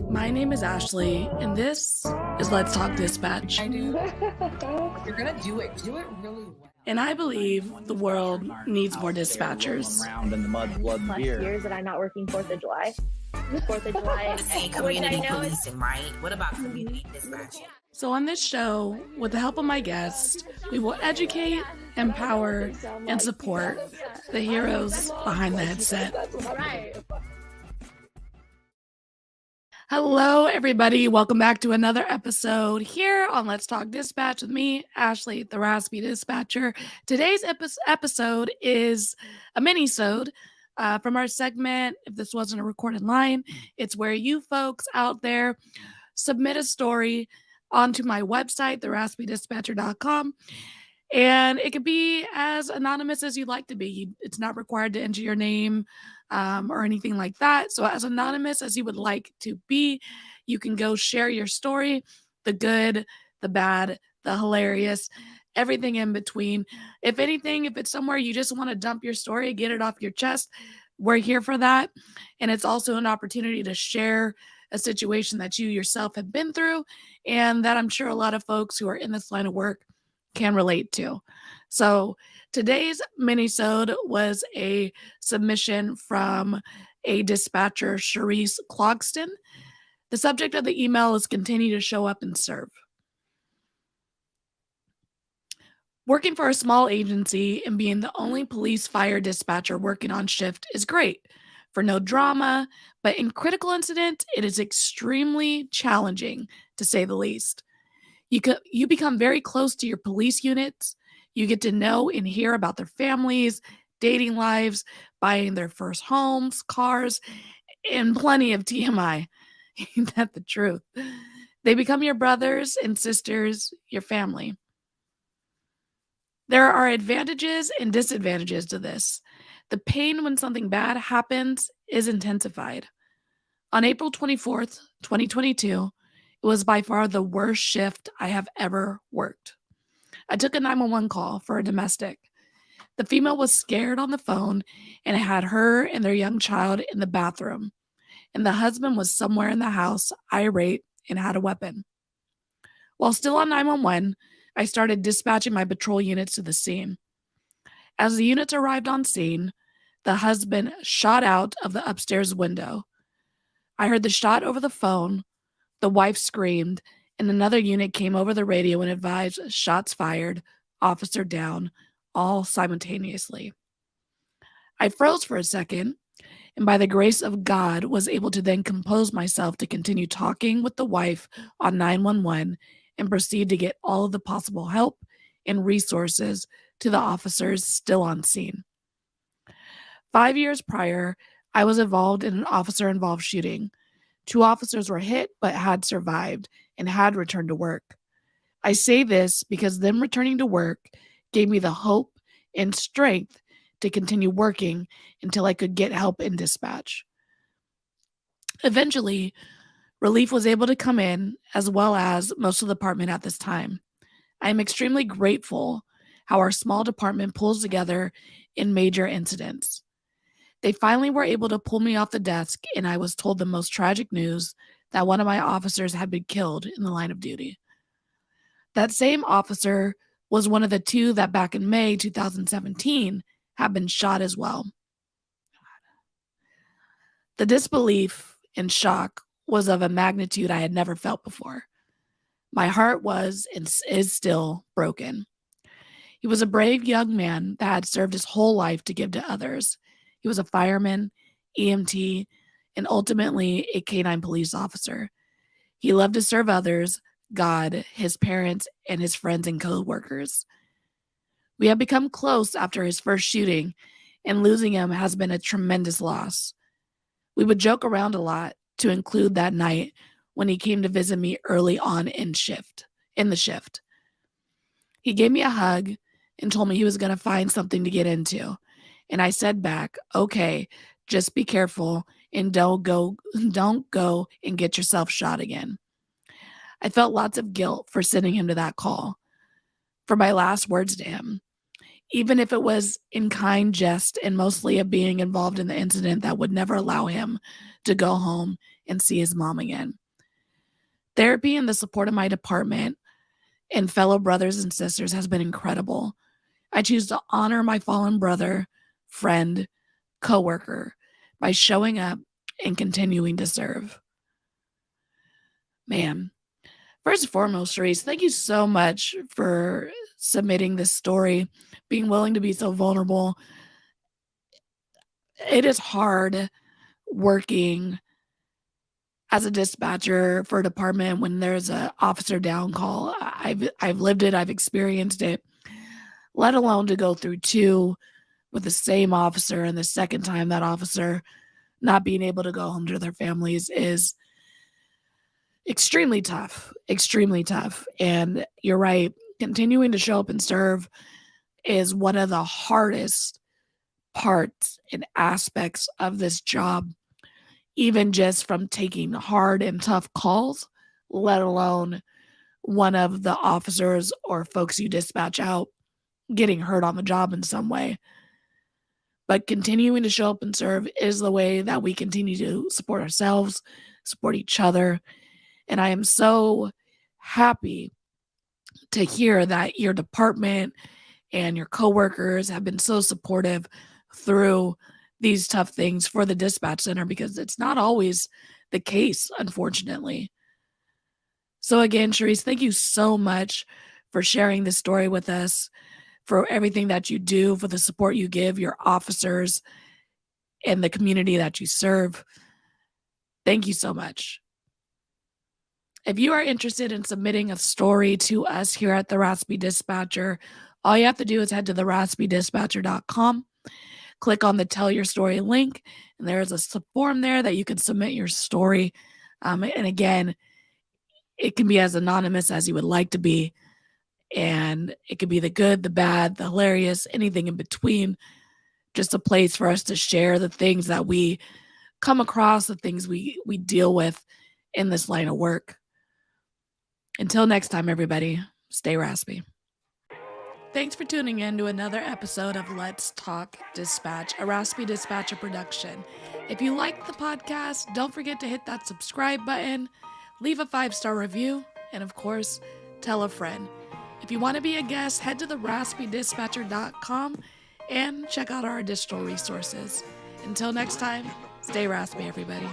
My name is Ashley, and this is Let's Talk Dispatch. I do. You're gonna do it. Do it really well. And I believe the world needs more dispatchers. Around in the mud, blood, and beer. Years that I'm not working 4th of July. 4th of July. Saying community policing, right? What about community dispatching? So on this show, with the help of my guests, we will educate, empower, and support the heroes behind the headset. Hello, everybody. Welcome back to another episode here on Let's Talk Dispatch with me, Ashley, the Raspy Dispatcher. Today's episode is a minisode from our segment, If This Wasn't a Recorded Line. It's where you folks out there submit a story onto my website, theraspydispatcher.com. And it could be as anonymous as you'd like to be. It's not required to enter your name or anything like that. So as anonymous as you would like to be, you can go share your story, the good, the bad, the hilarious, everything in between. If anything, if it's somewhere you just want to dump your story, get it off your chest, we're here for that. And it's also an opportunity to share a situation that you yourself have been through and that I'm sure a lot of folks who are in this line of work can relate to. So today's minisode was a submission from a dispatcher, Cherise Clogston. The subject of the email is continue to show up and serve. Working for a small agency and being the only police fire dispatcher working on shift is great for no drama, but in critical incident, it is extremely challenging, to say the least. You become very close to your police units. You get to know and hear about their families, dating lives, buying their first homes, cars, and plenty of TMI. Ain't that the truth? They become your brothers and sisters, your family. There are advantages and disadvantages to this. The pain when something bad happens is intensified. On April 24th, 2022, it was by far the worst shift I have ever worked. I took a 911 call for a domestic. The female was scared on the phone and had her and their young child in the bathroom, and the husband was somewhere in the house, irate, and had a weapon. While still on 911, I started dispatching my patrol units to the scene. As the units arrived on scene, the husband shot out of the upstairs window. I heard the shot over the phone. The wife screamed, and another unit came over the radio and advised shots fired, officer down, all simultaneously. I froze for a second, and by the grace of God was able to then compose myself to continue talking with the wife on 911 and proceed to get all of the possible help and resources to the officers still on scene. 5 years prior, I was involved in an officer-involved shooting. 2 officers were hit but had survived and had returned to work. I say this because them returning to work gave me the hope and strength to continue working until I could get help in dispatch. Eventually, relief was able to come in, as well as most of the department at this time. I am extremely grateful how our small department pulls together in major incidents. They finally were able to pull me off the desk, and I was told the most tragic news that one of my officers had been killed in the line of duty. That same officer was one of the 2 that back in May 2017 had been shot as well. The disbelief and shock was of a magnitude I had never felt before. My heart was and is still broken. He was a brave young man that had served his whole life to give to others. He was a fireman, EMT, and ultimately a K-9 police officer. He loved to serve others, God, his parents, and his friends and co-workers. We have become close after his first shooting, and losing him has been a tremendous loss. We would joke around a lot, to include that night when he came to visit me early on in the shift. He gave me a hug and told me he was going to find something to get into. And I said back, okay, just be careful and don't go and get yourself shot again. I felt lots of guilt for sending him to that call, for my last words to him. even if it was in kind jest and mostly of being involved in the incident that would never allow him to go home and see his mom again. Therapy and the support of my department and fellow brothers and sisters has been incredible. I choose to honor my fallen brother, friend, coworker by showing up and continuing to serve. Man, first and foremost, Cherise, thank you so much for submitting this story, being willing to be so vulnerable. It is hard working as a dispatcher for a department when there's an officer down call. I've lived it, I've experienced it, let alone to go through two with the same officer, and the second time that officer not being able to go home to their families is extremely tough, extremely tough. And you're right, continuing to show up and serve is one of the hardest parts and aspects of this job, even just from taking hard and tough calls, let alone one of the officers or folks you dispatch out getting hurt on the job in some way. But continuing to show up and serve is the way that we continue to support ourselves, support each other. And I am so happy to hear that your department and your coworkers have been so supportive through these tough things for the dispatch center, because it's not always the case, unfortunately. So again, Cherise, thank you so much for sharing this story with us, for everything that you do, for the support you give your officers and the community that you serve. Thank you so much. If you are interested in submitting a story to us here at the Raspy Dispatcher, all you have to do is head to theraspydispatcher.com, click on the Tell Your Story link, and there is a form there that you can submit your story. And again, it can be as anonymous as you would like to be. And it could be the good, the bad, the hilarious, anything in between. Just a place for us to share the things that we come across, the things we deal with in this line of work. Until next time, everybody, stay raspy. Thanks for tuning in to another episode of Let's Talk Dispatch, a Raspy Dispatcher production. If you liked the podcast, don't forget to hit that subscribe button, leave a 5-star review, and of course, tell a friend. If you want to be a guest, head to theraspydispatcher.com and check out our additional resources. Until next time, stay raspy, everybody.